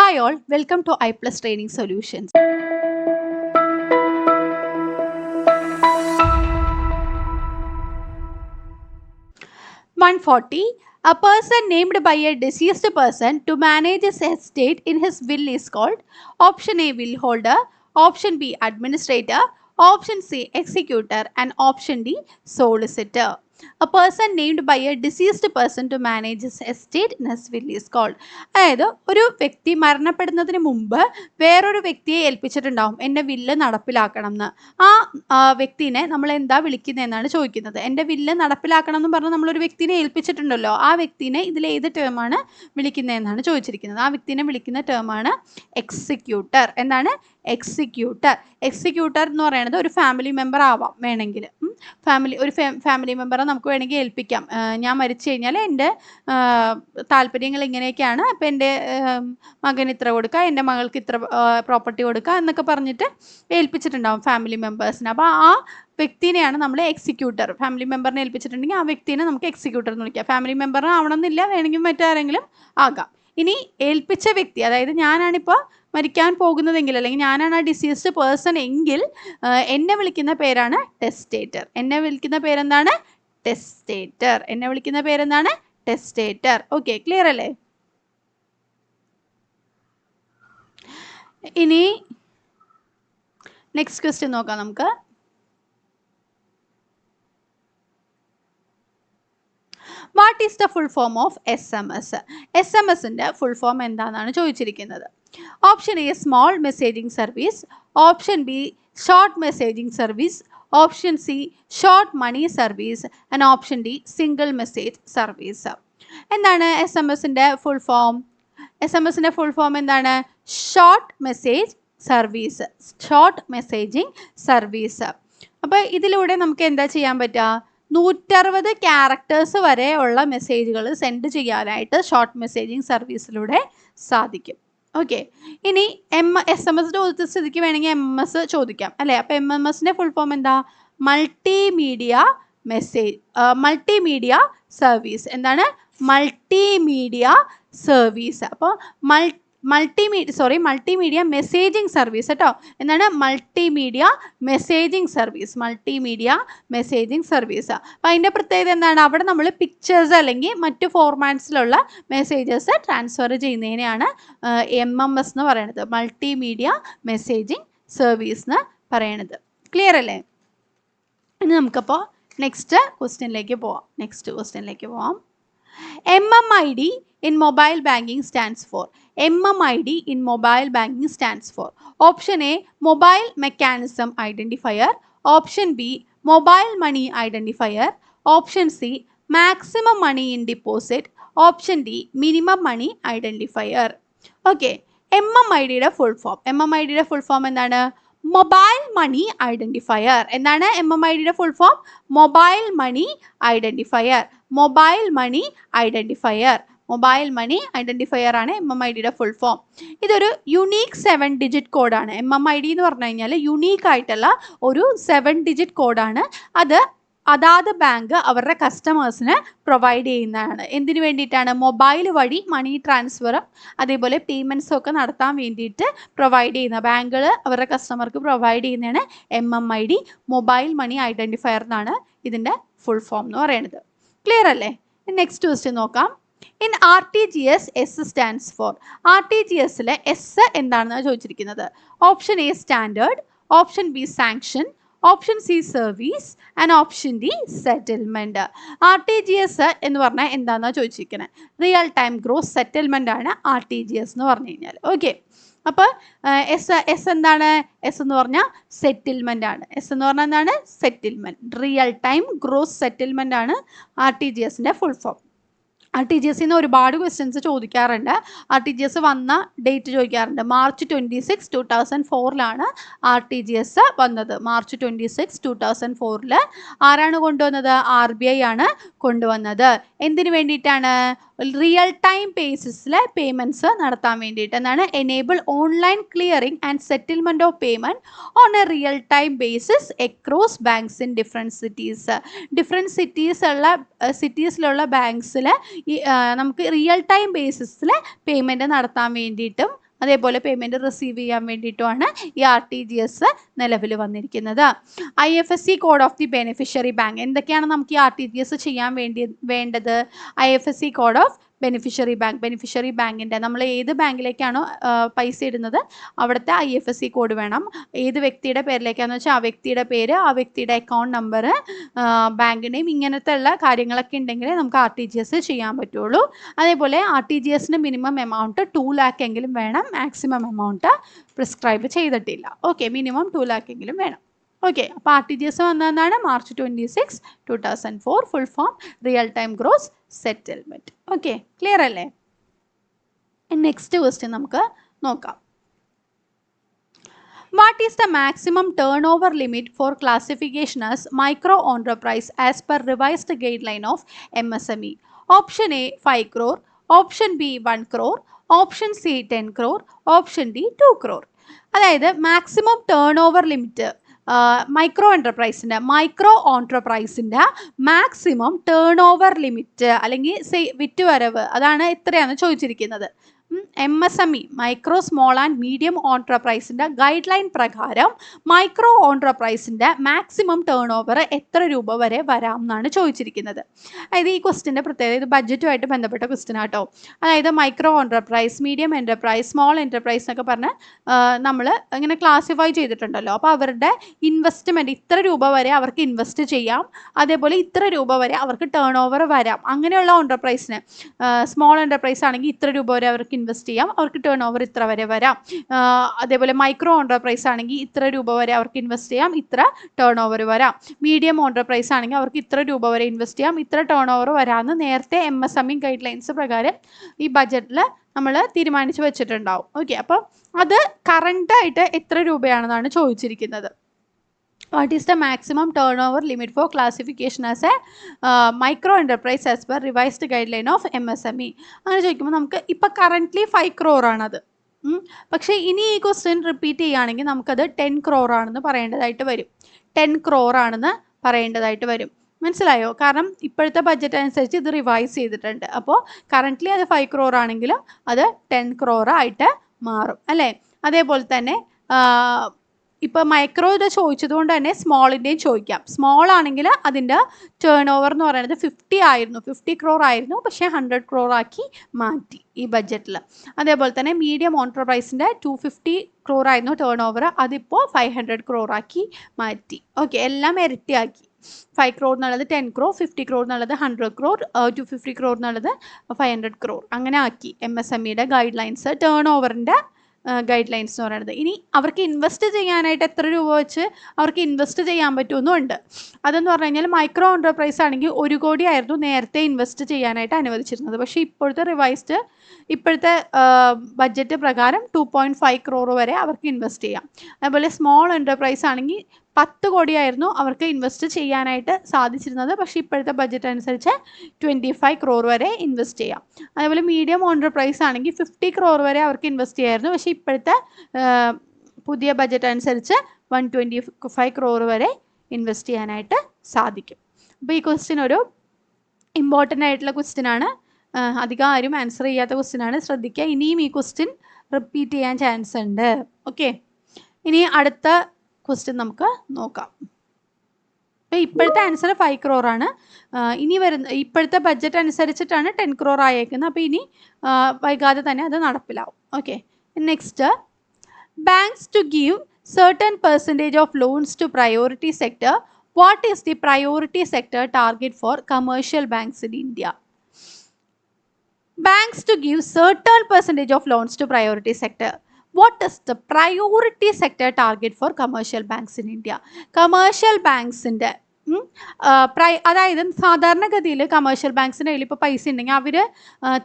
Hi all, welcome to I Plus Training Solutions. 140. A person named by a deceased person to manage his estate in his will is called option A will holder, option B administrator, option C executor and option D solicitor. A person named by a deceased person to manage his estate in his will is called. അതായത് ഒരു വ്യക്തി മരണപ്പെടുന്നതിന് മുമ്പ് വേറൊരു വ്യക്തിയെ ഏൽപ്പിച്ചിട്ടുണ്ടാവും എൻ്റെ വില്ല് നടപ്പിലാക്കണം എന്ന്. ആ വ്യക്തിനെ നമ്മൾ എന്താ വിളിക്കുന്നതെന്നാണ് ചോദിക്കുന്നത്. എൻ്റെ വില്ല് നടപ്പിലാക്കണം എന്ന് പറഞ്ഞ് നമ്മളൊരു വ്യക്തിനെ ഏൽപ്പിച്ചിട്ടുണ്ടല്ലോ, ആ വ്യക്തിനെ ഇതിൽ ഏത് ടേമാണ് വിളിക്കുന്നതെന്നാണ് ചോദിച്ചിരിക്കുന്നത്. ആ വ്യക്തിനെ വിളിക്കുന്ന ടേമാണ് എക്സിക്യൂട്ടർ. എന്താണ്? എക്സിക്യൂട്ടർ. എക്സിക്യൂട്ടർ എന്ന് പറയുന്നത് ഒരു ഫാമിലി മെമ്പർ ആവാം വേണമെങ്കിൽ. ഫാമിലി മെമ്പറെ നമുക്ക് വേണമെങ്കിൽ ഏൽപ്പിക്കാം. ഞാൻ മരിച്ചു കഴിഞ്ഞാൽ എൻ്റെ താല്പര്യങ്ങൾ ഇങ്ങനെയൊക്കെയാണ്, അപ്പോൾ എൻ്റെ മകന് ഇത്ര കൊടുക്കുക, എൻ്റെ മകൾക്ക് ഇത്ര പ്രോപ്പർട്ടി കൊടുക്കുക എന്നൊക്കെ പറഞ്ഞിട്ട് ഏൽപ്പിച്ചിട്ടുണ്ടാവും ഫാമിലി മെമ്പേഴ്സിന്. അപ്പോൾ ആ വ്യക്തിനെയാണ് നമ്മൾ എക്സിക്യൂട്ടർ. ഫാമിലി മെമ്പറിനെ ഏൽപ്പിച്ചിട്ടുണ്ടെങ്കിൽ ആ വ്യക്തിനെ നമുക്ക് എക്സിക്യൂട്ടർ എന്ന് വിളിക്കാം. ഫാമിലി മെമ്പറിന് ആവണമെന്നില്ല, വേണമെങ്കിൽ മറ്റാരെങ്കിലും ആകാം. ഇനി ഏൽപ്പിച്ച വ്യക്തി, അതായത് ഞാനാണിപ്പോൾ മരിക്കാൻ പോകുന്നതെങ്കിൽ അല്ലെങ്കിൽ ഞാനാണ് ആ ഡിസീസ്ഡ് പേഴ്സൺ എങ്കിൽ എന്നെ വിളിക്കുന്ന പേരാണ് ടെസ്റ്റേറ്റർ. എന്നെ വിളിക്കുന്ന പേരെന്താണ്? ടെസ്റ്റേറ്റർ. എന്നെ വിളിക്കുന്ന പേരെന്താണ്? ടെസ്റ്റേറ്റർ. ഓക്കെ, ക്ലിയർ അല്ലേ? ഇനി നെക്സ്റ്റ് ക്വസ്റ്റ്യൻ നോക്കാം നമുക്ക്. What is the full form of SMS? SMS-ൻ്റെ ഫുൾ ഫോം എന്താണെന്നാണ് ചോദിച്ചിരിക്കുന്നത്. Option A small messaging service, option B short messaging service, option C short money service and option D single message service. എന്താണ് SMS-ൻ്റെ full form? SMS-ൻ്റെ full form എന്താണ്? Short message service. Short messaging service. അപ്പോൾ ഇതിലൂടെ നമുക്ക് എന്താ ചെയ്യാൻ പറ്റുക? 160 ക്യാരക്ടേഴ്സ് വരെ ഉള്ള മെസ്സേജുകൾ സെൻഡ് ചെയ്യാനായിട്ട് ഷോർട്ട് മെസ്സേജിംഗ് സർവീസിലൂടെ സാധിക്കും. ഓക്കെ, ഇനി SMS ചോദിച്ച സ്ഥിതിക്ക് വേണമെങ്കിൽ MS ചോദിക്കാം അല്ലേ? അപ്പോൾ MMS-ൻ്റെ ഫുൾ ഫോം എന്താ? Multimedia service. എന്താണ്? Multimedia service. അപ്പോൾ മൾട്ടിമീഡിയ മെസ്സേജിംഗ് സർവീസ് കേട്ടോ. എന്താണ്? Multimedia messaging service. Multimedia messaging service. അപ്പോൾ അതിൻ്റെ പ്രത്യേകത എന്താണ്? അവിടെ നമ്മൾ പിക്ചേഴ്സ് അല്ലെങ്കിൽ മറ്റു ഫോർമാറ്റ്സിലുള്ള മെസ്സേജസ് ട്രാൻസ്ഫർ ചെയ്യുന്നതിനെയാണ് MMS എന്ന് പറയുന്നത്. മൾട്ടിമീഡിയ മെസ്സേജിംഗ് സർവീസ് എന്ന് പറയുന്നത്. ക്ലിയർ അല്ലേ? ഇനി നമുക്കപ്പോൾ നെക്സ്റ്റ് ക്വസ്റ്റ്യനിലേക്ക് പോവാം. MMID in mobile banking stands for. MMID in mobile banking stands for. Option A mobile mechanism identifier, option B mobile money identifier, option C maximum money in deposit, option D minimum money identifier. Okay, MMID-യുടെ full form എന്താണ്? Mobile money identifier. എന്താണ് MMID-യുടെ full form? Mobile money identifier. Mobile money identifier ആണ് MMID-യുടെ full form. ഇതൊരു unique 7 digit കോഡാണ്. MMID എന്ന് പറഞ്ഞു കഴിഞ്ഞാൽ യുണീക്ക് ആയിട്ടുള്ള ഒരു 7 ഡിജിറ്റ് കോഡാണ്. അതാത് ബാങ്ക് അവരുടെ കസ്റ്റമേഴ്സിന് പ്രൊവൈഡ് ചെയ്യുന്നതാണ്. എന്തിനു വേണ്ടിയിട്ടാണ്? മൊബൈൽ വഴി മണി ട്രാൻസ്ഫറും അതേപോലെ പേയ്മെൻറ്റ്സും ഒക്കെ നടത്താൻ വേണ്ടിയിട്ട് പ്രൊവൈഡ് ചെയ്യുന്ന ബാങ്കുകൾ അവരുടെ കസ്റ്റമർക്ക് പ്രൊവൈഡ് ചെയ്യുന്നതാണ് MMID, മൊബൈൽ മണി ഐഡൻറ്റിഫയർ എന്നാണ് ഇതിൻ്റെ ഫുൾ ഫോം എന്ന് പറയുന്നത്. ക്ലിയർ അല്ലേ? നെക്സ്റ്റ് ക്വസ്റ്റ്യൻ നോക്കാം. In RTGS S stands for. RTGS-ലെ S എന്താണെന്നാണ് ചോദിച്ചിരിക്കുന്നത്. Option A standard, option B sanction, option C service and option D settlement. RTGS എന്ന് പറഞ്ഞാൽ എന്താണെന്നാണ് ചോദിച്ചിരിക്കുന്നത്. റിയൽ ടൈം ഗ്രോസ് സെറ്റിൽമെൻ്റ് ആണ് RTGS എന്ന് പറഞ്ഞു കഴിഞ്ഞാൽ. ഓക്കെ, അപ്പോൾ എസ് എന്താണ്? എസ് എന്ന് പറഞ്ഞാൽ സെറ്റിൽമെൻ്റ് ആണ്. എസ് എന്ന് പറഞ്ഞാൽ എന്താണ്? Settlement. Real time gross settlement ആണ് RTGS-ൻ്റെ ഫുൾ ഫോം. RTGS-ന്ന് ഒരുപാട് ക്വസ്റ്റ്യൻസ് ചോദിക്കാറുണ്ട്. RTGS വന്ന ഡേറ്റ് ചോദിക്കാറുണ്ട്. മാർച്ച് 26, 2004 RTGS വന്നത്. മാർച്ച് 26, 2004 ആരാണ് കൊണ്ടുവന്നത്? RBI ആണ് കൊണ്ടുവന്നത്. എന്തിനു വേണ്ടിയിട്ടാണ്? റിയൽ ടൈം ബേസിസിൽ പേയ്മെൻറ്റ്സ് നടത്താൻ വേണ്ടിയിട്ട്. എന്താണ്? Enable online clearing and settlement of payment on a real time basis across banks in different സിറ്റീസിലുള്ള ബാങ്ക്സിൽ നമുക്ക് റിയൽ ടൈം ബേസിസിൽ പേയ്മെൻറ്റ് നടത്താൻ വേണ്ടിയിട്ടും അതേപോലെ പേയ്മെൻറ്റ് റിസീവ് ചെയ്യാൻ വേണ്ടിയിട്ടുമാണ് ഈ RTGS നിലവിൽ വന്നിരിക്കുന്നത്. IFSC code of the beneficiary bank. എന്തൊക്കെയാണ് നമുക്ക് ഈ RTGS ചെയ്യാൻ വേണ്ടത്? IFSC കോഡ് ഓഫ് ബെനിഫിഷ്യറി ബാങ്കിൻ്റെ നമ്മൾ ഏത് ബാങ്കിലേക്കാണോ പൈസ ഇടുന്നത് അവിടുത്തെ IFSC കോഡ് വേണം. ഏത് വ്യക്തിയുടെ പേരിലേക്കാണെന്ന് വെച്ചാൽ ആ വ്യക്തിയുടെ പേര്, ആ വ്യക്തിയുടെ അക്കൗണ്ട് നമ്പർ, ബാങ്ക് നെയിം, ഇങ്ങനത്തെ ഉള്ള കാര്യങ്ങളൊക്കെ ഉണ്ടെങ്കിൽ നമുക്ക് RTGS ചെയ്യാൻ പറ്റുള്ളൂ. അതേപോലെ RTGSന് മിനിമം എമൗണ്ട് 2 lakh എങ്കിലും വേണം. മാക്സിമം എമൗണ്ട് പ്രിസ്ക്രൈബ് ചെയ്തിട്ടില്ല. ഓക്കെ, മിനിമം 2 lakh എങ്കിലും വേണം. ഓക്കെ, അപ്പോൾ RTGS വന്നതാണ് March 26, 2004. Full form real time gross settlement. Okay, clear അല്ലേ? നെക്സ്റ്റ് ക്വസ്റ്റ്യൻ നമുക്ക് നോക്കാം. What is the maximum turnover limit for classification as micro enterprise as per revised guideline of MSME? Option A 5 crore, Option B 1 crore, Option C 10 crore, Option D 2 crore. അതായത് maximum turnover limit micro എൻ്റർപ്രൈസിൻ്റെ maximum turnover limit അല്ലെങ്കിൽ വിറ്റുവരവ് അതാണ് എത്രയാണെന്ന് ചോദിച്ചിരിക്കുന്നത്. MSME micro small and medium ഓൺട്രപ്രൈസിൻ്റെ guideline പ്രകാരം micro ഓൺട്രപ്രൈസിൻ്റെ മാക്സിമം ടേൺ ഓവർ എത്ര രൂപ വരെ വരാം എന്നാണ് ചോദിച്ചിരിക്കുന്നത്. അതായത് ഈ ക്വസ്റ്റിൻ്റെ പ്രത്യേകത ഇത് ബഡ്ജറ്റുമായിട്ട് ബന്ധപ്പെട്ട ക്വസ്റ്റ്യൻ ആട്ടോ. അതായത് micro enterprise, medium enterprise, small enterprise എന്നൊക്കെ പറഞ്ഞ് നമ്മൾ ഇങ്ങനെ ക്ലാസിഫൈ ചെയ്തിട്ടുണ്ടല്ലോ. അപ്പോൾ അവരുടെ ഇൻവെസ്റ്റ്മെൻറ്റ് ഇത്ര രൂപ വരെ അവർക്ക് ഇൻവെസ്റ്റ് ചെയ്യാം, അതേപോലെ ഇത്ര രൂപ വരെ അവർക്ക് ടേൺ ഓവർ വരാം. അങ്ങനെയുള്ള ഓൺട്രപ്രൈസിന് സ്മോൾ എൻ്റർപ്രൈസ് ആണെങ്കിൽ ഇത്ര രൂപ വരെ അവർക്ക് ഇൻവെസ്റ്റ് ചെയ്യാം, അവർക്ക് ടേൺ ഓവർ ഇത്ര വരെ വരാം. അതേപോലെ മൈക്രോ ഓൺട്രപ്രൈസ് ആണെങ്കിൽ ഇത്ര രൂപ വരെ അവർക്ക് ഇൻവെസ്റ്റ് ചെയ്യാം, ഇത്ര ടേൺ ഓവർ വരാം. മീഡിയം ഓൺട്രപ്രൈസ് ആണെങ്കിൽ അവർക്ക് ഇത്ര രൂപ വരെ ഇൻവെസ്റ്റ് ചെയ്യാം, ഇത്ര ടേൺ ഓവർ വരാമെന്ന് നേരത്തെ MSME ഗൈഡ് ലൈൻസ് പ്രകാരം ഈ ബഡ്ജറ്റിൽ നമ്മൾ തീരുമാനിച്ച് വെച്ചിട്ടുണ്ടാവും. ഓക്കെ, അപ്പോൾ അത് കറണ്ടായിട്ട് എത്ര രൂപയാണെന്നാണ് ചോദിച്ചിരിക്കുന്നത്. What is the maximum turnover limit for classification as a micro enterprise as per revised guideline of MSME? അങ്ങനെ ചോദിക്കുമ്പോൾ നമുക്ക് ഇപ്പോൾ കറൻ്റ്ലി 5 crore ആണത്. പക്ഷേ ഇനി ഈ ക്വസ്റ്റ്യൻ റിപ്പീറ്റ് ചെയ്യുകയാണെങ്കിൽ നമുക്കത് 10 crore ആണെന്ന് പറയേണ്ടതായിട്ട് വരും. 10 crore ആണെന്ന് പറയേണ്ടതായിട്ട് വരും. മനസ്സിലായോ? കാരണം ഇപ്പോഴത്തെ ബഡ്ജറ്റ് അനുസരിച്ച് ഇത് റിവൈസ് ചെയ്തിട്ടുണ്ട്. അപ്പോൾ കറൻ്റ്ലി അത് 5 crore ആണെങ്കിലും അത് 10 crore ആയിട്ട് മാറും അല്ലേ? അതേപോലെ തന്നെ ഇപ്പോൾ മൈക്രോയുടെ ചോദിച്ചത് കൊണ്ട് തന്നെ സ്മോളിൻ്റെയും ചോദിക്കാം. സ്മോൾ ആണെങ്കിൽ അതിൻ്റെ ടേൺ ഓവർ എന്ന് പറയുന്നത് 50 crore ആയിരുന്നു, പക്ഷേ 100 crore ആക്കി മാറ്റി ഈ ബഡ്ജറ്റിൽ. അതേപോലെ തന്നെ മീഡിയം ഓൺട്രപ്രൈസിൻ്റെ 250 crore ആയിരുന്നു ടേൺ ഓവർ, അതിപ്പോൾ 500 crore ആക്കി മാറ്റി. ഓക്കെ, എല്ലാം ഇരട്ടിയാക്കി. 5 crore എന്നുള്ളത് 10 crore, 50 crore എന്നുള്ളത് 100 crore, 250 crore എന്നുള്ളത് 500 crore അങ്ങനെ ആക്കി. MSMEയുടെ ഗൈഡ് ലൈൻസ് ടേൺ ഓവറിൻ്റെ ഗൈഡ് ലൈൻസ് എന്ന് പറയുന്നത്. ഇനി അവർക്ക് ഇൻവെസ്റ്റ് ചെയ്യാനായിട്ട് എത്ര രൂപ വെച്ച് അവർക്ക് ഇൻവെസ്റ്റ് ചെയ്യാൻ പറ്റുമെന്നുണ്ട്. അതെന്ന് പറഞ്ഞു കഴിഞ്ഞാൽ മൈക്രോ എൻ്റർപ്രൈസ് ആണെങ്കിൽ 1 കോടി ആയിരുന്നു നേരത്തെ ഇൻവെസ്റ്റ് ചെയ്യാനായിട്ട് അനുവദിച്ചിരുന്നത്. പക്ഷേ ഇപ്പോഴത്തെ ബഡ്ജറ്റ് പ്രകാരം 2.5 crore വരെ അവർക്ക് ഇൻവെസ്റ്റ് ചെയ്യാം. അതുപോലെ സ്മോൾ എൻ്റർപ്രൈസ് ആണെങ്കിൽ 10 കോടിയായിരുന്നു അവർക്ക് ഇൻവെസ്റ്റ് ചെയ്യാനായിട്ട് സാധിച്ചിരുന്നത്. പക്ഷേ ഇപ്പോഴത്തെ ബഡ്ജറ്റ് അനുസരിച്ച് 25 crore വരെ ഇൻവെസ്റ്റ് ചെയ്യാം. അതേപോലെ മീഡിയം ഓൺട്രപ്രൈസ് ആണെങ്കിൽ 50 crore വരെ അവർക്ക് ഇൻവെസ്റ്റ് ചെയ്യാമായിരുന്നു. പക്ഷേ ഇപ്പോഴത്തെ പുതിയ ബഡ്ജറ്റ് അനുസരിച്ച് 125 crore വരെ ഇൻവെസ്റ്റ് ചെയ്യാനായിട്ട് സാധിക്കും. അപ്പോൾ ഈ ക്വസ്റ്റ്യൻ ഒരു ഇമ്പോർട്ടൻ്റ് ആയിട്ടുള്ള ക്വസ്റ്റ്യൻ ആണ്. അധികം ആരും ആൻസർ ചെയ്യാത്ത ക്വസ്റ്റ്യൻ ആണ്. ശ്രദ്ധിക്കുക, ഇനിയും ഈ ക്വസ്റ്റ്യൻ റിപ്പീറ്റ് ചെയ്യാൻ ചാൻസ് ഉണ്ട്. ഓക്കെ, ഇനി അടുത്ത ക്വസ്റ്റ്യൻ നമുക്ക് നോക്കാം. അപ്പോൾ ഇപ്പോഴത്തെ ആൻസർ 5 crore ആണ്. ഇനി ഇപ്പോഴത്തെ ബഡ്ജറ്റ് അനുസരിച്ചിട്ടാണ് 10 crore ആയേക്കുന്നത്. അപ്പോൾ ഇനി വൈകാതെ തന്നെ അത് നടപ്പിലാവും. Okay, next, banks to give certain percentage of loans to priority sector. What is the priority sector target for commercial banks in India? Banks to give certain percentage of loans to priority sector. What is the priority sector target for commercial banks in India? Commercial banks in the അതായത് സാധാരണഗതിയിൽ commercial ബാങ്ക്സിൻ്റെ കയ്യിൽ ഇപ്പോൾ പൈസ ഉണ്ടെങ്കിൽ അവർ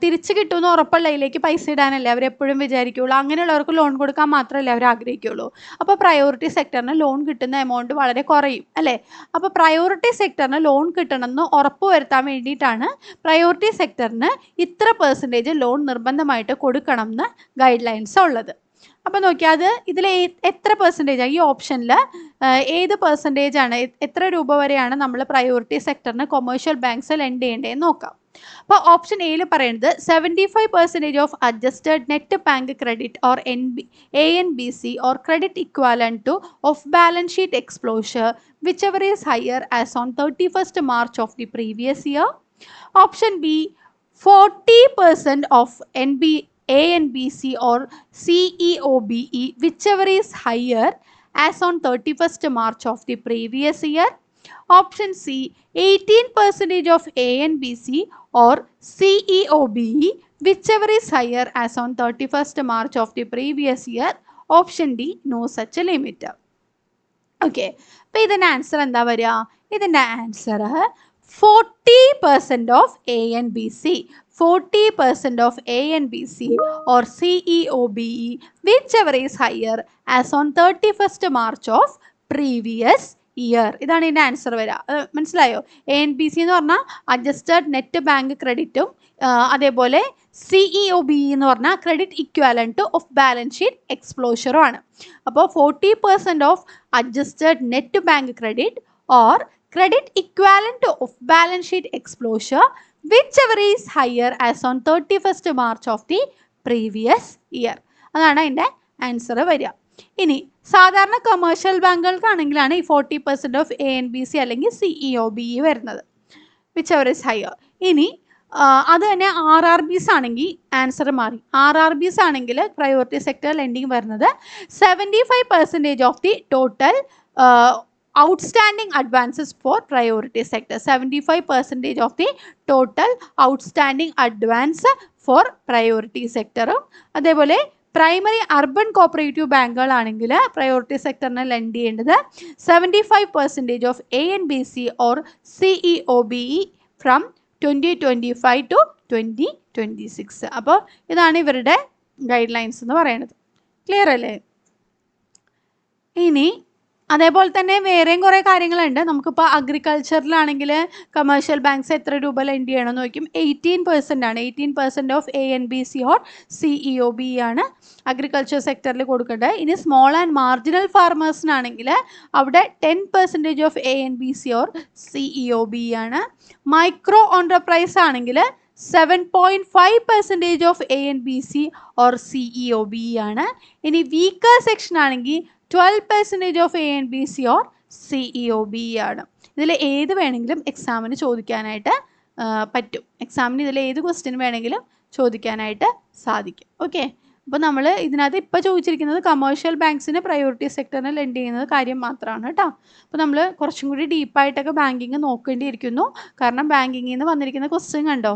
തിരിച്ച് കിട്ടുമെന്ന് ഉറപ്പുള്ളതിലേക്ക് പൈസ ഇടാനല്ലേ അവരെപ്പോഴും വിചാരിക്കുകയുള്ളൂ. അങ്ങനെയുള്ളവർക്ക് ലോൺ കൊടുക്കാൻ മാത്രമല്ലേ അവർ ആഗ്രഹിക്കുകയുള്ളൂ. അപ്പോൾ പ്രയോറിറ്റി സെക്ടറിന് ലോൺ കിട്ടുന്ന എമൗണ്ട് വളരെ കുറയും അല്ലേ? അപ്പോൾ പ്രയോറിറ്റി സെക്ടറിന് ലോൺ കിട്ടണമെന്ന് ഉറപ്പ് വരുത്താൻ വേണ്ടിയിട്ടാണ് പ്രയോറിറ്റി സെക്ടറിന് ഇത്ര പെർസെൻറ്റേജ് ലോൺ നിർബന്ധമായിട്ട് കൊടുക്കണം എന്ന് ഗൈഡ് ലൈൻസ് ഉള്ളത്. അപ്പോൾ നോക്കിയാൽ അത് ഇതിൽ എത്ര പെർസെൻറ്റേജാണ് ഈ ഓപ്ഷനിൽ ഏത് പെർസെൻറ്റേജാണ് എത്ര രൂപ വരെയാണ് നമ്മൾ പ്രയോറിറ്റി സെക്ടറിന് കൊമേഴ്ഷ്യൽ ബാങ്ക്സ് ലെൻഡ് ചെയ്യേണ്ടതെന്ന് നോക്കാം. അപ്പോൾ ഓപ്ഷൻ എയിൽ പറയുന്നത് 75% of adjusted net bank credit or ANBC or credit equivalent to off-balance sheet exposure, whichever is higher as on 31st March of the previous year. Option B, 40% of ANBC or CEOBE, whichever is higher as on 31st March of the previous year. Option C, 18% of ANBC or CEOBE, whichever is higher as on 31st March of the previous year. Option D, no such a limit. Okay, അപ്പോൾ ഇതിൻ്റെ answer എന്താ വരിക? ഇതിൻ്റെ answer 40% of ANBC, 40% of ANBC or CEOBE, whichever is higher as on 31st March of previous year. ഇതാണ് ഇതിൻ്റെ answer വരിക. മനസ്സിലായോ? ANBC എന്ന് പറഞ്ഞാൽ അഡ്ജസ്റ്റഡ് നെറ്റ് ബാങ്ക് ക്രെഡിറ്റും അതേപോലെ CEOBE എന്ന് പറഞ്ഞാൽ credit equivalent to of balance sheet എക്സ്പ്ലോഷറും ആണ്. അപ്പോൾ 40% of adjusted net bank credit or credit equivalent to of balance sheet exposure whichever is higher as on 31st March of the previous year. അതാണ് അതിൻ്റെ answer വരിക. ഇനി സാധാരണ commercial ബാങ്കുകൾക്കാണെങ്കിലാണ് ഈ 40% of ANBC അല്ലെങ്കിൽ CEOBE വരുന്നത്, whichever is higher. ഇനി അത് തന്നെ RRBs ആണെങ്കിൽ ആൻസർ മാറി. RRBs ആണെങ്കിൽ പ്രയോറിറ്റി സെക്ടർ ലെൻഡിങ് വരുന്നത് 75% of the total outstanding advances for priority sector, 75% of the total outstanding advance for priority sector. അതേപോലെ പ്രൈമറി അർബൻ കോപ്പറേറ്റീവ് ബാങ്കുകളാണെങ്കിൽ പ്രയോറിറ്റി സെക്ടറിന് ലെൻഡ് ചെയ്യേണ്ടത് 75% of ANBC or CEOBE from 2025 to 2026. അപ്പോൾ ഇതാണ് ഇവരുടെ guide lines എന്ന് പറയുന്നത്. ക്ലിയർ അല്ലേ? ഇനി അതേപോലെ തന്നെ വേറെയും കുറേ കാര്യങ്ങളുണ്ട്. നമുക്കിപ്പോൾ അഗ്രികൾച്ചറിലാണെങ്കിൽ കമേഴ്ഷ്യൽ ബാങ്ക്സ് എത്ര രൂപ ലെൻഡ് ചെയ്യണമെന്ന് നോക്കും. 18% ആണ്. 18% ഓഫ് ANBC ഓർ CEOBE ആണ് അഗ്രികൾച്ചർ സെക്ടറിൽ കൊടുക്കേണ്ടത്. ഇനി സ്മോൾ ആൻഡ് മാർജിനൽ ഫാർമേഴ്സിനാണെങ്കിൽ അവിടെ 10% ഓഫ് ANBC ഓർ CEOBE ആണ്. മൈക്രോ ഓൺടർപ്രൈസ് ആണെങ്കിൽ 7.5% ഓഫ് ANBC ഓർ CEOBE ആണ്. ഇനി വീക്കർ സെക്ഷൻ ആണെങ്കിൽ 12% ഓഫ് ANBC ഓർ CEOBE ആണ്. ഇതിൽ ഏത് വേണമെങ്കിലും എക്സാമിന് ചോദിക്കാനായിട്ട് പറ്റും. എക്സാമിന് ഇതിൽ ഏത് ക്വസ്റ്റ്യൻ വേണമെങ്കിലും ചോദിക്കാനായിട്ട് സാധിക്കും. ഓക്കെ, അപ്പോൾ നമ്മൾ ഇതിനകത്ത് ഇപ്പോൾ ചോദിച്ചിരിക്കുന്നത് കമേഴ്ഷ്യൽ ബാങ്ക്സിന് പ്രയോറിറ്റി സെക്ടറിന് ലെൻഡ് ചെയ്യുന്നത് കാര്യം മാത്രമാണ് കേട്ടോ. അപ്പോൾ നമ്മൾ കുറച്ചും കൂടി ഡീപ്പായിട്ടൊക്കെ ബാങ്കിങ് നോക്കേണ്ടിയിരിക്കുന്നു. കാരണം ബാങ്കിങ്ങിൽ നിന്ന് വന്നിരിക്കുന്ന ക്വസ്റ്റ്യൻ കണ്ടോ,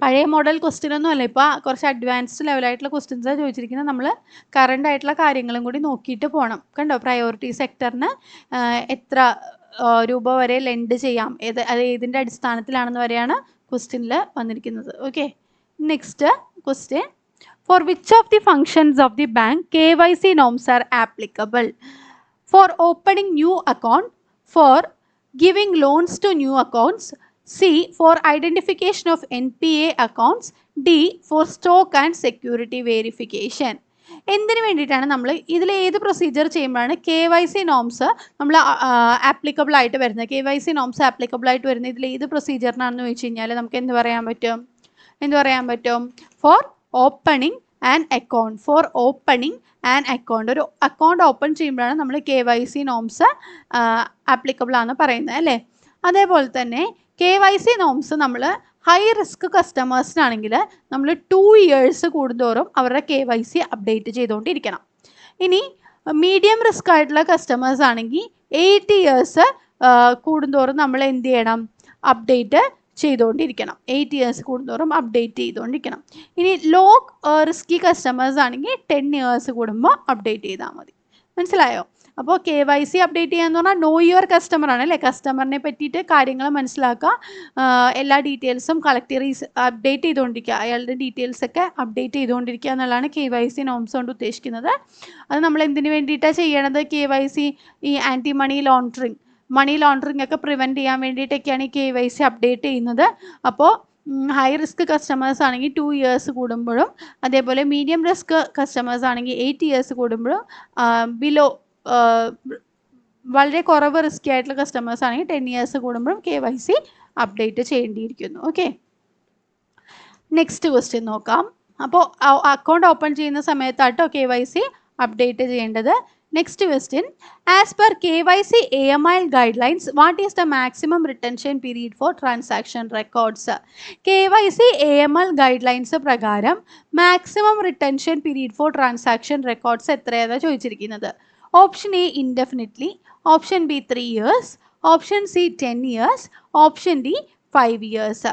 പഴയ മോഡൽ ക്വസ്റ്റ്യൻ ഒന്നും അല്ല, ഇപ്പോൾ കുറച്ച് അഡ്വാൻസ്ഡ് ലെവലായിട്ടുള്ള ക്വസ്റ്റ്യൻസാണ് ചോദിച്ചിരിക്കുന്നത്. നമ്മൾ കറണ്ട് ആയിട്ടുള്ള കാര്യങ്ങളും കൂടി നോക്കിയിട്ട് പോകണം. കണ്ടോ, പ്രയോറിറ്റി സെക്ടറിന് എത്ര രൂപ വരെ ലെൻഡ് ചെയ്യാം, അത് ഏതിൻ്റെ അടിസ്ഥാനത്തിലാണെന്ന് വരെയാണ് ക്വസ്റ്റ്യനിൽ വന്നിരിക്കുന്നത്. Okay, next question, for which of the functions of the bank KYC norms are applicable? For opening new account, for giving loans to new accounts, C, for identification of NPA accounts, D, for stock and security verification. എന്തിനു വേണ്ടിയിട്ടാണ് നമ്മൾ ഇതിൽ ഏത് procedure ചെയ്യുമ്പോഴാണ് KYC norms നമ്മൾ applicable ആയിട്ട് വരുന്നത്? KYC norms applicable ആയിട്ട് വരുന്നത് ഇതിൽ ഏത് പ്രൊസീജിയറിനാണെന്ന് ചോദിച്ചു കഴിഞ്ഞാൽ നമുക്ക് എന്ത് പറയാൻ പറ്റും? For opening and account. For opening and account, ഒരു അക്കൗണ്ട് ഓപ്പൺ ചെയ്യുമ്പോഴാണ് നമ്മൾ KYC നോംസ് ആപ്ലിക്കബിൾ ആണെന്ന് പറയുന്നത് അല്ലേ. അതേപോലെ തന്നെ KYC നോംസ് നമ്മൾ ഹൈ റിസ്ക് കസ്റ്റമേഴ്സിനാണെങ്കിൽ നമ്മൾ 2 years കൂടുന്തോറും അവരുടെ KYC അപ്ഡേറ്റ് ചെയ്തുകൊണ്ടിരിക്കണം. ഇനി മീഡിയം റിസ്ക് ആയിട്ടുള്ള കസ്റ്റമേഴ്സ് ആണെങ്കിൽ 8 years കൂടുന്തോറും നമ്മൾ എന്ത് ചെയ്യണം? അപ്ഡേറ്റ് ചെയ്തുകൊണ്ടിരിക്കണം. 8 years കൂടുന്തോറും അപ്ഡേറ്റ് ചെയ്തുകൊണ്ടിരിക്കണം. ഇനി ലോ റിസ്കി കസ്റ്റമേഴ്സ് ആണെങ്കിൽ 10 years കൂടുമ്പോൾ അപ്ഡേറ്റ് ചെയ്താൽ മതി. മനസ്സിലായോ? അപ്പോൾ KYC അപ്ഡേറ്റ് ചെയ്യാന്ന് പറഞ്ഞാൽ നോ യുവർ കസ്റ്റമർ ആണ് അല്ലേ. കസ്റ്റമറിനെ പറ്റിയിട്ട് കാര്യങ്ങൾ മനസ്സിലാക്കുക, എല്ലാ ഡീറ്റെയിൽസും കളക്ട് അപ്ഡേറ്റ് ചെയ്തുകൊണ്ടിരിക്കുക, അയാളുടെ ഡീറ്റെയിൽസൊക്കെ അപ്ഡേറ്റ് ചെയ്തുകൊണ്ടിരിക്കുക എന്നുള്ളതാണ് KYC നോംസ് കൊണ്ട് ഉദ്ദേശിക്കുന്നത്. അത് നമ്മൾ എന്തിനു വേണ്ടിയിട്ടാണ് ചെയ്യണത്? KYC ഈ ആൻറ്റി മണി ലോണ്ടറിങ് ഒക്കെ പ്രിവെൻറ്റ് ചെയ്യാൻ വേണ്ടിയിട്ടൊക്കെയാണ് ഈ KYC അപ്ഡേറ്റ് ചെയ്യുന്നത്. അപ്പോൾ ഹൈ റിസ്ക് കസ്റ്റമേഴ്സ് ആണെങ്കിൽ 2 years കൂടുമ്പോഴും, അതേപോലെ മീഡിയം റിസ്ക് കസ്റ്റമേഴ്സ് ആണെങ്കിൽ 8 years കൂടുമ്പോഴും, ബിലോ വളരെ കുറവ് റിസ്കി ആയിട്ടുള്ള കസ്റ്റമേഴ്സ് ആണെങ്കിൽ 10 years കൂടുമ്പോഴും KYC അപ്ഡേറ്റ് ചെയ്യേണ്ടിയിരിക്കുന്നു. ഓക്കെ, നെക്സ്റ്റ് ക്വസ്റ്റ്യൻ നോക്കാം. അപ്പോൾ അക്കൗണ്ട് ഓപ്പൺ ചെയ്യുന്ന സമയത്താട്ടോ KYC അപ്ഡേറ്റ് ചെയ്യേണ്ടത്. Next question, as per KYC AML guidelines what is the maximum retention period for transaction records? KYC AML guidelines പ്രകാരം maximum retention period for transaction records എത്രയാണ് ചോദിച്ചിരിക്കുന്നത്? Option A indefinitely, option B 3 years, option C 10 years, option D 5 years.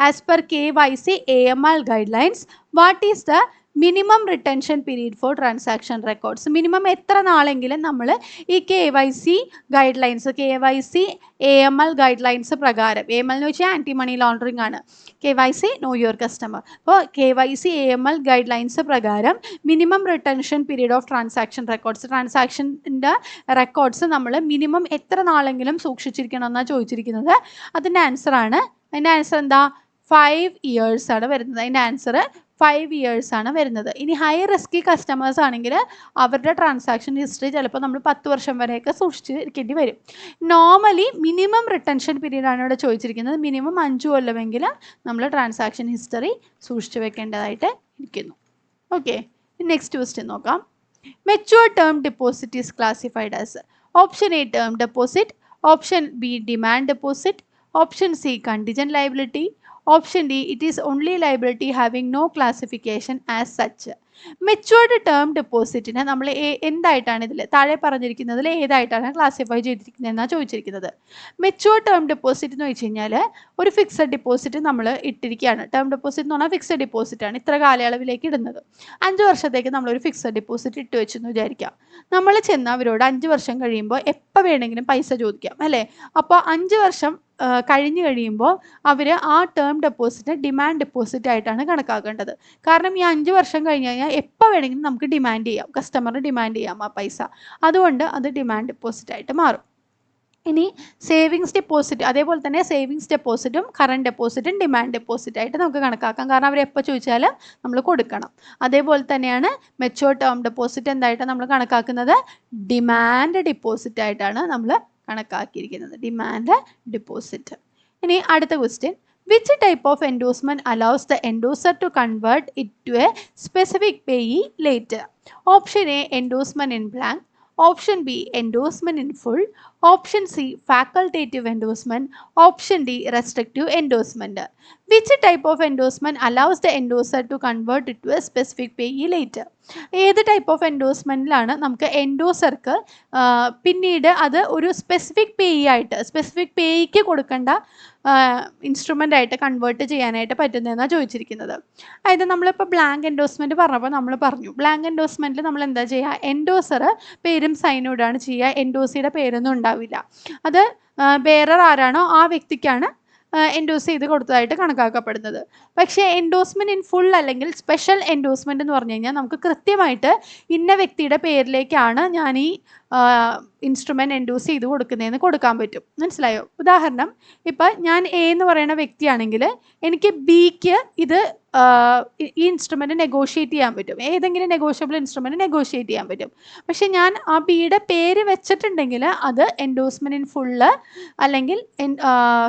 As per KYC AML guidelines, what is the minimum retention period for transaction records? Minimum എത്ര നാളെങ്കിലും നമ്മൾ ഈ KYC guidelines, KYC AML guidelines പ്രകാരം, AML എന്ന് വെച്ചാൽ anti money laundering ആണ്, KYC know your customer. അപ്പോൾ KYC AML guidelines പ്രകാരം minimum retention period of transaction records, ട്രാൻസാക്ഷൻ്റെ റെക്കോർഡ്സ് നമ്മൾ മിനിമം എത്ര നാളെങ്കിലും സൂക്ഷിച്ചിരിക്കണം എന്നാണ് ചോദിച്ചിരിക്കുന്നത്. അതിൻ്റെ ആൻസറാണ്, അതിൻ്റെ ആൻസർ എന്താ? 5 years ആണ് വരുന്നത്. അതിൻ്റെ ആൻസർ 5 years ആണ് വരുന്നത്. ഇനി ഹൈ റിസ്കി കസ്റ്റമേഴ്സ് ആണെങ്കിൽ അവരുടെ ട്രാൻസാക്ഷൻ ഹിസ്റ്ററി ചിലപ്പോൾ നമ്മൾ 10 വർഷം വരെയൊക്കെ സൂക്ഷിച്ചിരിക്കേണ്ടി വരും. നോർമലി മിനിമം റിട്ടൻഷൻ പീരീഡ് ആണ് ഇവിടെ ചോദിച്ചിരിക്കുന്നത്. മിനിമം 5 കൊല്ലമെങ്കിൽ നമ്മൾ ട്രാൻസാക്ഷൻ ഹിസ്റ്ററി സൂക്ഷിച്ചു വെക്കേണ്ടതായിട്ട് ഇരിക്കുന്നു. ഓക്കെ, നെക്സ്റ്റ് ക്വസ്റ്റ്യൻ നോക്കാം. Mature term deposit is classified as option A term deposit, option B demand deposit, option C contingent liability, option D it is only liability having no classification as such. Matured term ഡെപ്പോസിറ്റിനെ നമ്മൾ എന്തായിട്ടാണ് ഇതിൽ താഴെ പറഞ്ഞിരിക്കുന്നതിൽ ഏതായിട്ടാണ് classify ചെയ്തിരിക്കുന്നത് എന്നാണ് ചോദിച്ചിരിക്കുന്നത്. Matured term deposit എന്ന് വെച്ച് കഴിഞ്ഞാൽ ഒരു ഫിക്സഡ് ഡെപ്പോസിറ്റ് നമ്മൾ ഇട്ടിരിക്കുകയാണ്. ടേം ഡെപ്പോസിറ്റ് എന്ന് പറഞ്ഞാൽ ഫിക്സഡ് ഡെപ്പോസിറ്റ് ആണ്, ഇത്ര കാലയളവിലേക്ക് ഇടുന്നത്. 5 വർഷത്തേക്ക് നമ്മളൊരു ഫിക്സഡ് ഡെപ്പോസിറ്റ് ഇട്ട് വെച്ചെന്ന് വിചാരിക്കാം. നമ്മൾ ചെന്ന് അവരോട് 5 വർഷം കഴിയുമ്പോൾ എപ്പോൾ വേണമെങ്കിലും പൈസ ചോദിക്കാം അല്ലേ. അപ്പോൾ 5 വർഷം കഴിഞ്ഞ് കഴിയുമ്പോൾ അവർ ആ ടേം ഡെപ്പോസിറ്റ് ഡിമാൻഡ് ഡെപ്പോസിറ്റ് ആയിട്ടാണ് കണക്കാക്കേണ്ടത്. കാരണം ഈ 5 വർഷം കഴിഞ്ഞ് കഴിഞ്ഞാൽ എപ്പോൾ വേണമെങ്കിലും നമുക്ക് ഡിമാൻഡ് ചെയ്യാം, കസ്റ്റമറിന് ഡിമാൻഡ് ചെയ്യാം ആ പൈസ. അതുകൊണ്ട് അത് ഡിമാൻഡ് ഡെപ്പോസിറ്റ് ആയിട്ട് മാറും. ഇനി സേവിങ്സ് ഡെപ്പോസിറ്റ്, അതേപോലെ തന്നെ സേവിങ്സ് ഡെപ്പോസിറ്റും കറണ്ട് ഡെപ്പോസിറ്റും ഡിമാൻഡ് ഡെപ്പോസിറ്റ് ആയിട്ട് നമുക്ക് കണക്കാക്കാം. കാരണം അവർ എപ്പോൾ ചോദിച്ചാലും നമ്മൾ കൊടുക്കണം. അതേപോലെ തന്നെയാണ് മെച്യൂർ ടേം ഡെപ്പോസിറ്റ് എന്തായിട്ട് നമ്മൾ കണക്കാക്കുന്നത്? ഡിമാൻഡ് ഡെപ്പോസിറ്റ് ആയിട്ടാണ് നമ്മൾ കണക്കാക്കിയിരിക്കുന്നത്, ഡിമാൻഡ് ഡെപ്പോസിറ്റ്. ഇനി അടുത്ത question, which type of endorsement allows the endorser to convert it to a specific payee later? Option A endorsement in blank, option B endorsement in full, option C facultative endorsement, option D restrictive endorsement. Which type of endorsement allows the endorser to convert it to a specific payee later? ഏത് type of എൻഡോഴ്സ്മെൻറ്റിലാണ് നമുക്ക് എൻഡോസർക്ക് പിന്നീട് അത് ഒരു specific payee ആയിട്ട്, specific പേയിക്ക് കൊടുക്കേണ്ട instrument ആയിട്ട് convert ചെയ്യാനായിട്ട് പറ്റുന്നതെന്നാണ് ചോദിച്ചിരിക്കുന്നത്. അതായത് നമ്മളിപ്പോൾ ബ്ലാങ്ക് എൻഡോഴ്സ്മെൻറ്റ് പറഞ്ഞപ്പോൾ നമ്മൾ പറഞ്ഞു, ബ്ലാങ്ക് എൻഡോഴ്സ്മെൻറ്റിൽ നമ്മൾ എന്താ ചെയ്യുക? എൻഡോസർ പേരും സൈനോടാണ് ചെയ്യുക, എൻഡോസിയുടെ പേരൊന്നും ഉണ്ടാവില്ല. അത് ബെയറർ ആരാണോ ആ വ്യക്തിക്കാണ് എൻഡോസ് ചെയ്ത് കൊടുത്തതായിട്ട് കണക്കാക്കപ്പെടുന്നത്. പക്ഷേ എൻഡോസ്മെൻറ്റ് ഇൻ ഫുൾ അല്ലെങ്കിൽ സ്പെഷ്യൽ എൻഡോസ്മെൻറ്റ് എന്ന് പറഞ്ഞു കഴിഞ്ഞാൽ നമുക്ക് കൃത്യമായിട്ട് ഇന്ന വ്യക്തിയുടെ പേരിലേക്കാണ് ഞാൻ ഈ ഇൻസ്ട്രുമെൻറ്റ് എൻഡോസ് ചെയ്ത് കൊടുക്കുന്നതെന്ന് കൊടുക്കാൻ പറ്റും. മനസ്സിലായോ? ഉദാഹരണം, ഇപ്പം ഞാൻ എ എന്ന് പറയുന്ന വ്യക്തിയാണെങ്കിൽ എനിക്ക് ബിക്ക് ഇത് ഈ ഇൻസ്ട്രുമെൻറ്റ് നെഗോഷിയേറ്റ് ചെയ്യാൻ പറ്റും, ഏതെങ്കിലും നെഗോഷ്യബിൾ ഇൻസ്ട്രുമെൻറ്റ് നെഗോഷിയേറ്റ് ചെയ്യാൻ പറ്റും. പക്ഷേ ഞാൻ ആ ബിയുടെ പേര് വെച്ചിട്ടുണ്ടെങ്കിൽ അത് എൻഡോസ്മെൻറ്റ് ഇൻ ഫുള്ള് അല്ലെങ്കിൽ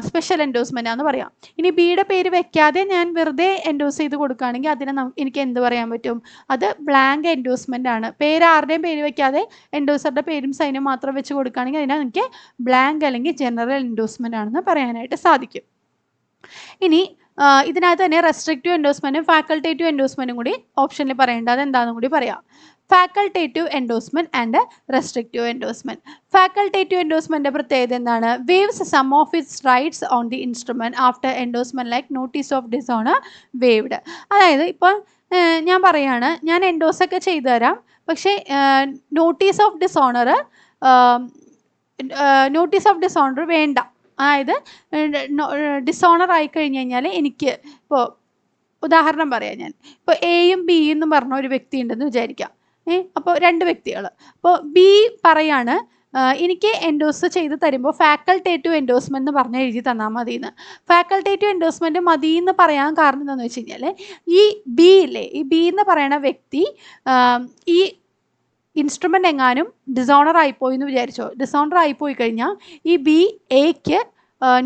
സ്പെഷ്യൽ എൻഡോസ്മെൻ്റ് ആണെന്ന് പറയാം. ഇനി ബിയുടെ പേര് വെക്കാതെ ഞാൻ വെറുതെ എൻഡോസ് ചെയ്ത് കൊടുക്കുകയാണെങ്കിൽ അതിനെ എനിക്ക് എന്ത് പറയാൻ പറ്റും? അത് ബ്ലാങ്ക് എൻഡോസ്മെൻ്റ് ആണ്. പേര് ആരുടെയും പേര് വെക്കാതെ എൻഡോസറുടെ പേരും സൈനും മാത്രം വെച്ച് കൊടുക്കുകയാണെങ്കിൽ അതിനെ എനിക്ക് ബ്ലാങ്ക് അല്ലെങ്കിൽ ജനറൽ എൻഡോസ്മെൻ്റ് ആണെന്ന് പറയാനായിട്ട് സാധിക്കും. ഇനി ഇതിനകത്ത് തന്നെ റെസ്ട്രിക്റ്റീവ് എൻഡോസ്മെൻറ്റും ഫാക്കൾട്ടേറ്റീവ് എൻഡോസ്മെൻറ്റും കൂടി ഓപ്ഷനിൽ പറയേണ്ടത് അതെന്താണെന്നും കൂടി പറയാം. Facultative endorsement and restrictive endorsement. Facultative എൻഡോസ്മെൻറ്റിൻ്റെ പ്രത്യേകത എന്താണ്? Waives some of its rights on the instrument after endorsement like notice of dishonour waived. അതായത് ഇപ്പോൾ ഞാൻ പറയുകയാണ്, ഞാൻ എൻഡോസൊക്കെ ചെയ്തു തരാം, പക്ഷേ നോട്ടീസ് ഓഫ് ഡിസോണർ വേണ്ട. അതായത് ഡിസോണർ ആയി കഴിഞ്ഞ് കഴിഞ്ഞാൽ എനിക്ക് ഇപ്പോൾ ഉദാഹരണം പറയാം, ഞാൻ ഇപ്പോൾ എയും ബിയും എന്ന് പറഞ്ഞ ഒരു വ്യക്തി ഉണ്ടെന്ന് വിചാരിക്കാം. അപ്പോൾ 2 വ്യക്തികൾ. അപ്പോൾ ബി പറയാണ് എനിക്ക് എൻഡോസ് ചെയ്ത് തരുമ്പോൾ ഫാക്കൾട്ടേറ്റീവ് എൻഡോസ്മെൻറ്റ് എന്ന് പറഞ്ഞ് എഴുതി തന്നാൽ മതി എന്ന്. ഫാക്കൾട്ടേറ്റീവ് എൻഡോസ്മെൻറ്റ് മതി എന്ന് പറയാൻ കാരണം എന്താണെന്ന് വെച്ച് കഴിഞ്ഞാൽ ഈ ബി ഇല്ലേ, ഈ ബി എന്ന് പറയുന്ന വ്യക്തി ഈ ഇൻസ്ട്രുമെൻ്റ് എങ്ങാനും ഡിസോണർ ആയിപ്പോയി എന്ന് വിചാരിച്ചോ. ഡിസോണർ ആയിപ്പോയി കഴിഞ്ഞാൽ ഈ ബി എക്ക്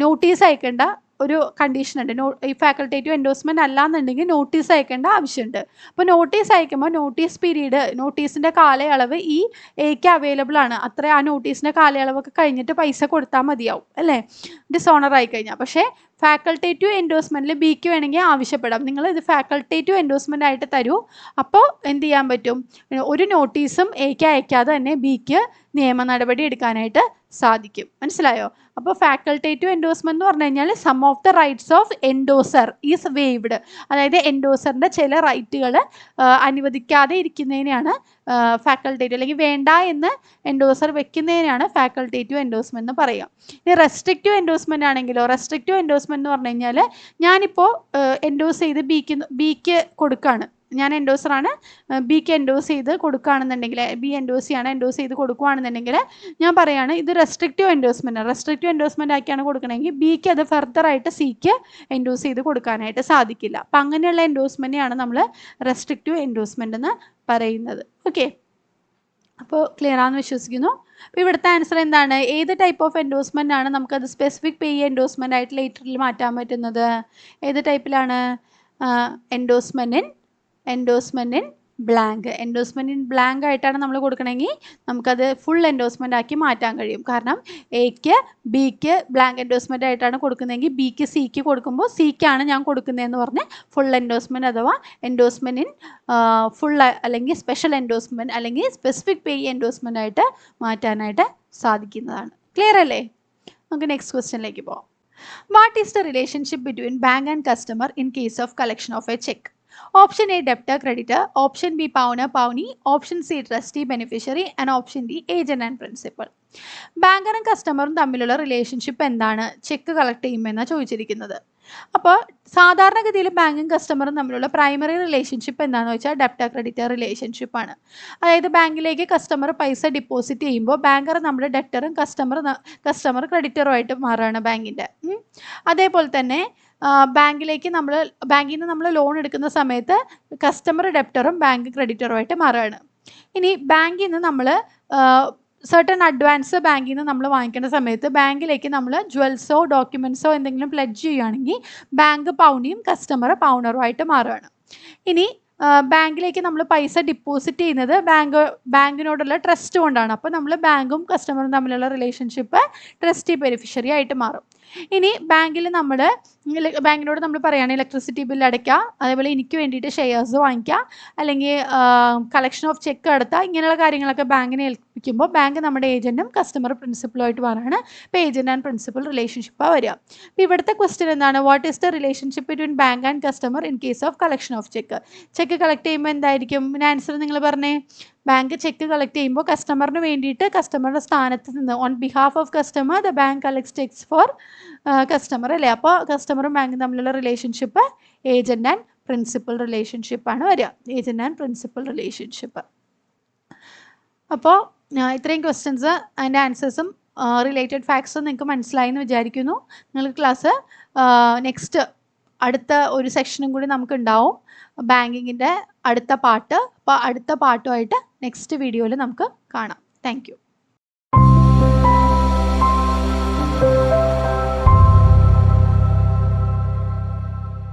നോട്ടീസ് അയക്കേണ്ട ഒരു കണ്ടീഷൻ ഉണ്ട്. ഈ ഫാക്കൾട്ടേറ്റീവ് എൻഡോഴ്സ്മെൻറ്റ് അല്ലാന്നുണ്ടെങ്കിൽ നോട്ടീസ് അയക്കേണ്ട ആവശ്യമുണ്ട്. അപ്പോൾ നോട്ടീസ് അയക്കുമ്പോൾ നോട്ടീസ് പീരീഡ്, നോട്ടീസിൻ്റെ കാലയളവ് ഈ എക്ക് അവൈലബിൾ ആണ്. അത്ര ആ നോട്ടീസിൻ്റെ കാലയളവൊക്കെ കഴിഞ്ഞിട്ട് പൈസ കൊടുത്താൽ മതിയാവും അല്ലേ, ഡിസോണർ ആയി കഴിഞ്ഞാൽ. പക്ഷേ ഫാക്കൾട്ടേറ്റീവ് എൻഡോഴ്സ്മെൻറ്റിൽ ബിക്ക് വേണമെങ്കിൽ ആവശ്യപ്പെടാം, നിങ്ങൾ ഇത് ഫാക്കൾട്ടേറ്റീവ് എൻഡോഴ്സ്മെൻ്റ് ആയിട്ട് തരൂ. അപ്പോൾ എന്ത് ചെയ്യാൻ പറ്റും, ഒരു നോട്ടീസും എക്ക് അയക്കാതെ തന്നെ ബിക്ക് നിയമ നടപടി എടുക്കാനായിട്ട് സാധിക്കും. മനസ്സിലായോ? അപ്പോൾ ഫാക്കൾട്ടേറ്റീവ് എൻഡോഴ്സ്മെന്റ് എന്ന് പറഞ്ഞു കഴിഞ്ഞാൽ some of the rights of endorser is waived, അതായത് എൻഡോസറിൻ്റെ ചില റൈറ്റുകൾ അനുവദിക്കാതെ ഇരിക്കുന്നതിനെയാണ് ഫാക്കൾട്ടേറ്റീവ്, അല്ലെങ്കിൽ വേണ്ട എന്ന് എൻഡോസർ വെക്കുന്നതിനാണ് ഫാക്കൾട്ടേറ്റീവ് എൻഡോഴ്സ്മെന്റ് എന്ന് പറയുക. ഇനി റെസ്ട്രിക്റ്റീവ് എൻഡോഴ്സ്മെന്റ് ആണെങ്കിലോ, റെസ്ട്രിക്റ്റീവ് എൻഡോഴ്സ്മെന്റ് എന്ന് പറഞ്ഞു കഴിഞ്ഞാൽ ഞാനിപ്പോൾ എൻഡോസ് ചെയ്ത് ബിക്ക് കൊടുക്കുകയാണ്, ഞാൻ എൻഡോസറാണ്, ബിക്ക് എൻഡോസ് ചെയ്ത് കൊടുക്കുകയാണെന്നുണ്ടെങ്കിൽ, ബി എൻഡോസ് ചെയ്ത് കൊടുക്കുകയാണെന്നുണ്ടെങ്കിൽ ഞാൻ പറയുകയാണ് ഇത് റെസ്ട്രിക്റ്റീവ് എൻഡോഴ്സ്മെൻറ്റ്. റെസ്ട്രിക്റ്റീവ് എൻഡോഴ്സ്മെൻ്റ് ആക്കിയാണ് കൊടുക്കണമെങ്കിൽ ബിക്ക് അത് ഫർദറായിട്ട് സിക്ക് എൻഡോസ് ചെയ്ത് കൊടുക്കാനായിട്ട് സാധിക്കില്ല. അപ്പം അങ്ങനെയുള്ള എൻഡോഴ്സ്മെൻറ്റിനെയാണ് നമ്മൾ റെസ്ട്രിക്റ്റീവ് എൻഡോഴ്സ്മെൻ്റ് എന്ന് പറയുന്നത്. ഓക്കെ, അപ്പോൾ ക്ലിയർ ആണെന്ന് വിശ്വസിക്കുന്നു. അപ്പോൾ ഇവിടുത്തെ ആൻസർ എന്താണ്, ഏത് ടൈപ്പ് ഓഫ് എൻഡോഴ്സ്മെൻ്റ് ആണ് നമുക്കത് സ്പെസിഫിക് പേ എൻഡോഴ്സ്മെൻ്റ് ആയിട്ട് ലേറ്ററിൽ മാറ്റാൻ പറ്റുന്നത്? ഏത് ടൈപ്പിലാണ്? Endorsement in blank. Endorsement in blank ആയിട്ടാണ് നമ്മൾ കൊടുക്കണമെങ്കിൽ നമുക്കത് ഫുൾ എൻഡോഴ്സ്മെൻ്റ് ആക്കി മാറ്റാൻ കഴിയും. കാരണം എക്ക് ബിക്ക് ബ്ലാങ്ക് എൻഡോഴ്സ്മെൻ്റ് ആയിട്ടാണ് കൊടുക്കുന്നതെങ്കിൽ ബിക്ക് സിക്ക് കൊടുക്കുമ്പോൾ സിക്കാണ് ഞാൻ കൊടുക്കുന്നതെന്ന് പറഞ്ഞ് ഫുൾ എൻഡോഴ്സ്മെൻറ്റ് അഥവാ എൻഡോഴ്സ്മെൻറ്റ് ഇൻ ഫുൾ അല്ലെങ്കിൽ സ്പെഷ്യൽ എൻഡോഴ്സ്മെൻറ്റ് അല്ലെങ്കിൽ സ്പെസിഫിക് പേ എൻഡോഴ്സ്മെൻ്റ് ആയിട്ട് മാറ്റാനായിട്ട് സാധിക്കുന്നതാണ്. ക്ലിയർ അല്ലേ? നമുക്ക് നെക്സ്റ്റ് ക്വസ്റ്റ്യനിലേക്ക് പോകാം. What is the relationship between bank and customer in case of collection of a cheque? Option A debtor creditor, option B pawner pawnee, option C trustee beneficiary and option D agent and principal. ബാങ്കറും കസ്റ്റമറും തമ്മിലുള്ള relationship എന്താണ് check collect ചെയ്യുമ്പോൾ എന്നാണ് ചോദിച്ചിരിക്കുന്നത്. അപ്പോൾ സാധാരണഗതിയിൽ ബാങ്കും കസ്റ്റമറും തമ്മിലുള്ള primary relationship എന്താണെന്ന് വെച്ചാൽ ഡെപ്റ്റർ ക്രെഡിറ്റർ റിലേഷൻഷിപ്പാണ്. അതായത് ബാങ്കിലേക്ക് കസ്റ്റമർ പൈസ ഡിപ്പോസിറ്റ് ചെയ്യുമ്പോൾ ബാങ്കർ നമ്മുടെ ഡെപ്റ്ററും കസ്റ്റമർ ക്രെഡിറ്ററുമായിട്ട് മാറുകയാണ് ബാങ്കിൻ്റെ. അതേപോലെ തന്നെ ബാങ്കിൽ നിന്ന് നമ്മൾ ലോൺ എടുക്കുന്ന സമയത്ത് കസ്റ്റമർ ഡെപ്റ്ററും ബാങ്ക് ക്രെഡിറ്ററുമായിട്ട് മാറുകയാണ്. ഇനി ബാങ്കിൽ നിന്ന് നമ്മൾ സർട്ടൺ അഡ്വാൻസ് ബാങ്കിൽ നിന്ന് നമ്മൾ വാങ്ങിക്കേണ്ട സമയത്ത് ബാങ്കിലേക്ക് നമ്മൾ ജുവൽസോ ഡോക്യുമെൻറ്റ്സോ എന്തെങ്കിലും പ്ലെഡ്ജ് ചെയ്യുകയാണെങ്കിൽ ബാങ്ക് പൗണിയും കസ്റ്റമർ പൗണറുമായിട്ട് മാറുകയാണ്. ഇനി ബാങ്കിലേക്ക് നമ്മൾ പൈസ ഡിപ്പോസിറ്റ് ചെയ്യുന്നത് ബാങ്കിനോടുള്ള ട്രസ്റ്റ് കൊണ്ടാണ്. അപ്പോൾ നമ്മൾ ബാങ്കും കസ്റ്റമറും തമ്മിലുള്ള റിലേഷൻഷിപ്പ് ട്രസ്റ്റി ബെനിഫിഷ്യറി ആയിട്ട് മാറും. ഇനി ബാങ്കിനോട് നമ്മൾ പറയുകയാണ് ഇലക്ട്രിസിറ്റി ബില്ല് അടയ്ക്കുക, അതേപോലെ എനിക്ക് വേണ്ടിയിട്ട് ഷെയർസ് വാങ്ങിക്കുക, അല്ലെങ്കിൽ കളക്ഷൻ ഓഫ് ചെക്ക് നടത്തുക, ഇങ്ങനെയുള്ള കാര്യങ്ങളൊക്കെ ബാങ്കിനെ ഏൽപ്പിക്കുമ്പോൾ ബാങ്ക് നമ്മുടെ ഏജൻറ്റും കസ്റ്റമർ പ്രിൻസിപ്പളുമായിട്ട് മാറാണ്. ഇപ്പോൾ ഏജൻറ്റ് ആൻഡ് പ്രിൻസിപ്പൽ റിലേഷൻഷിപ്പാണ് വരിക. അപ്പോൾ ഇവിടുത്തെ ക്വസ്റ്റ്യൻ എന്താണ്, what is the relationship between bank and customer in case of collection of cheque? Check collect ചെയ്യുമ്പോൾ എന്തായിരിക്കും? ആൻസർ നിങ്ങൾ പറഞ്ഞേ. ബാങ്ക് ചെക്ക് കളക്ട് ചെയ്യുമ്പോൾ കസ്റ്റമറിന് വേണ്ടിയിട്ട് കസ്റ്റമറുടെ സ്ഥാനത്ത് നിന്ന് on behalf of customer the bank collects cheques for customer അല്ലേ. അപ്പോൾ കസ്റ്റമറും ബാങ്കും തമ്മിലുള്ള റിലേഷൻഷിപ്പ് ഏജൻറ്റ് ആൻഡ് പ്രിൻസിപ്പൽ റിലേഷൻഷിപ്പാണ് വരിക. Agent and principal relationship. അപ്പോൾ ഇത്രയും ക്വസ്റ്റ്യൻസ് അതിൻ്റെ ആൻസേഴ്സും റിലേറ്റഡ് ഫാക്ട്സും നിങ്ങൾക്ക് മനസ്സിലായി എന്ന് വിചാരിക്കുന്നു. നിങ്ങൾക്ക് ക്ലാസ് നെക്സ്റ്റ് അടുത്ത ഒരു സെക്ഷനും കൂടി നമുക്ക് ഉണ്ടാവും, ബാങ്കിങ്ങിൻ്റെ അടുത്ത പാർട്ട്. അപ്പോൾ അടുത്ത പാർട്ടുമായിട്ട് നെക്സ്റ്റ് വീഡിയോയിൽ നമുക്ക് കാണാം. Thank you.